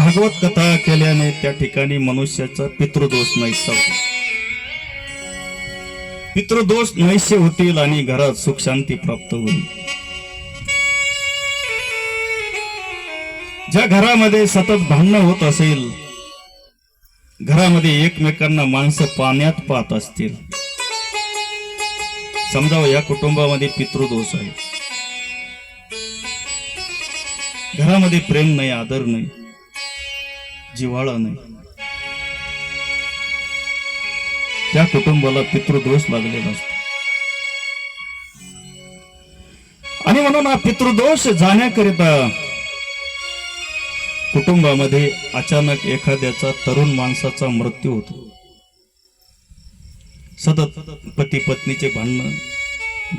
भागवत कथा केल्याने त्या ठिकाणी मनुष्याचा पितृदोष नाहीसा होतो. पितृदोष नाहीसे होतील आणि घरात सुख शांती प्राप्त होईल. ज्या घरामध्ये सतत भांडण होत असेल, घरामध्ये एकमेकांना माणसं पाण्यात पाहत असतील, समजावं या कुटुंबामध्ये पितृदोष आहे. घरामध्ये प्रेम नाही, आदर नाही, जिव्हाळा नाही, त्या कुटुंबाला पितृदोष लागलेला असतो. आणि म्हणून हा पितृदोष जाण्याकरिता कुटुंबामध्ये अचानक एखाद्याचा तरुण माणसाचा मृत्यू होतो. सतत पती पत्नीचे भांडणं,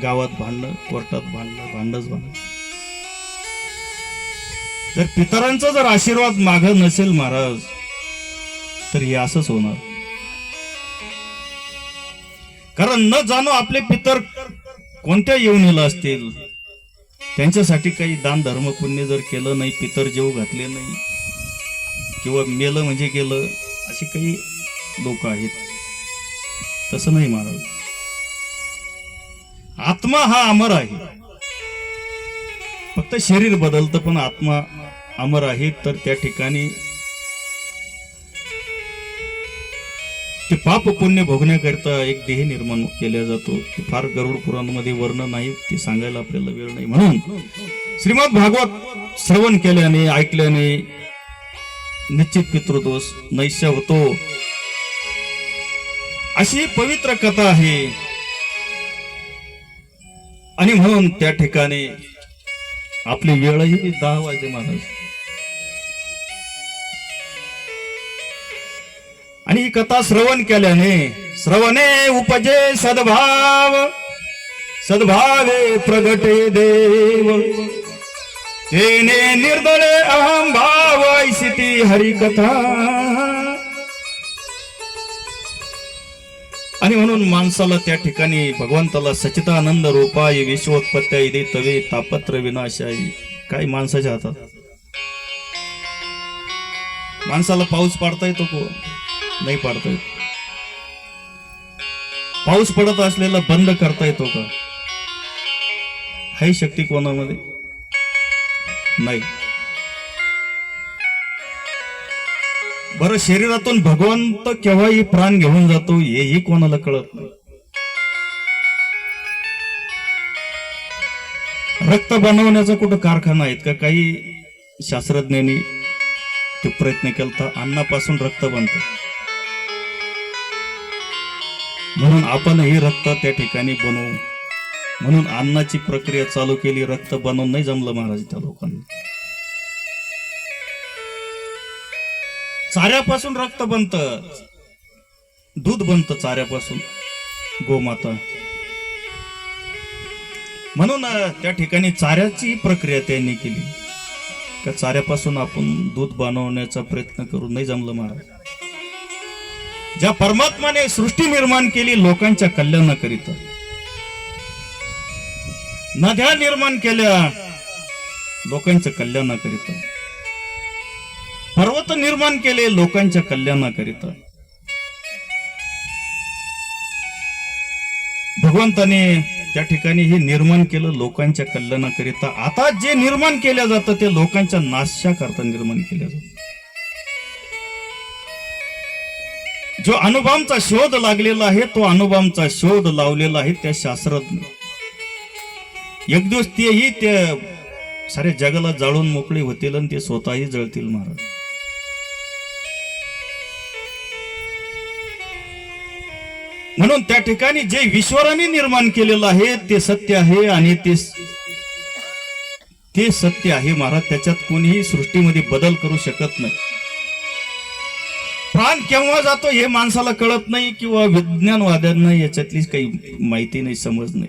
गावात भांडणं, कोर्टात भांडणं, भांडणच भांडणं. तर पितरांचा जर आशीर्वाद माग नसेल महाराज, तर हे असंच होणार. कारण न जाणो आपले पितर कोणत्या येवणीला असतील, त्यांच्यासाठी काही दान धर्म पुण्य जर केलं नाही, पितर जेव घातले नाही, किंवा मेलं म्हणजे गेलं, असे काही लोक आहेत. तसं नाही महाराज. आत्मा हा अमर आहे. फक्त शरीर बदलतं पण आत्मा अमर आहे. तर त्या ठिकाणी ते पाप पुण्य भोगण्याकरिता एक देह निर्माण केला जातो. ते फार गरुड पुराणामध्ये वर्णन नाही, ते सांगायला आपल्याला वेळ नाही. म्हणून श्रीमद भागवत श्रवण केल्याने, ऐकल्याने निश्चित पितृदोष नैश्य होतो. अशी पवित्र कथा आहे. आणि म्हणून त्या ठिकाणी आपली वेळही 10 वाजले महाराज. आणि ही कथा श्रवण केल्याने, श्रवणे उपजे सद्भाव, सद्भावे प्रगटे देव, तेने निर्दळे अहम भाव, ऐसी ती हरिकथा. आणि म्हणून माणसाला त्या ठिकाणी भगवंताला सच्चिदानंद रूपाय विश्वोत्पत्त्याय दे तवे तापत्र विनाशाय. काय माणसाच्या हातात? माणसाला पाऊस पाडता येतो को? नाही पाडता येत. पाऊस पडत असलेला बंद करता येतो का? आहे शक्ती कोणामध्ये? नाही. बरं, शरीरातून भगवंत केव्हाही प्राण घेऊन जातो हेही कोणाला कळत नाही. रक्त बनवण्याचा कुठं कारखाना आहेत का? काही शास्त्रज्ञांनी तो प्रयत्न केला. अन्नापासून रक्त बनतं. म्हणून आपण ही रक्त त्या ठिकाणी बनवू, म्हणून अन्नाची प्रक्रिया चालू केली. रक्त बनवून नाही जमलं महाराज त्या लोकांना. चाऱ्यापासून रक्त बनतं, दूध बनतं चाऱ्यापासून, गोमाता. म्हणून त्या ठिकाणी चाऱ्याची प्रक्रिया त्यांनी केली. का चाऱ्यापासून आपण दूध बनवण्याचा प्रयत्न करून नाही जमलं महाराज. ज्या परमात्माने सृष्टी निर्माण केली लोकांच्या कल्याणाकरिता, नद्या निर्माण केल्या लोकांच्या कल्याणाकरिता, पर्वत निर्माण केले लोकांच्या कल्याणाकरिता, भगवंताने त्या ठिकाणी हे निर्माण केलं लोकांच्या कल्याणाकरिता. आता जे निर्माण केलं जातं ते लोकांच्या नाशाकरता निर्माण केलं जातं. जो अणुबॉम्बचा शोध लागलेला आहे, तो अणुबॉम्बचा शोध लावलेला आहे त्या शास्त्रज्ञ. एक दिवस तेही त्या साऱ्या जगाला जाळून मोकळे होतील आणि ते स्वतःही जळतील महाराज. म्हणून त्या ठिकाणी जे ईश्वराने निर्माण केलेलं आहे ते सत्य आहे. आणि ते सत्य आहे महाराज. त्याच्यात कोणीही सृष्टीमध्ये बदल करू शकत नाही. प्राण केव्हा जातो हे माणसाला कळत नाही, किंवा विज्ञानवाद्यांना याच्यातली काही माहिती नाही, समज नाही.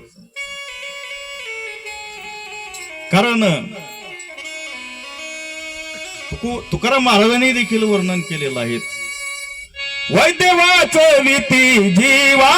कारण तुकाराम महाराजांनी देखील वर्णन केलेलं आहे. वैद्य वाचविती जीवा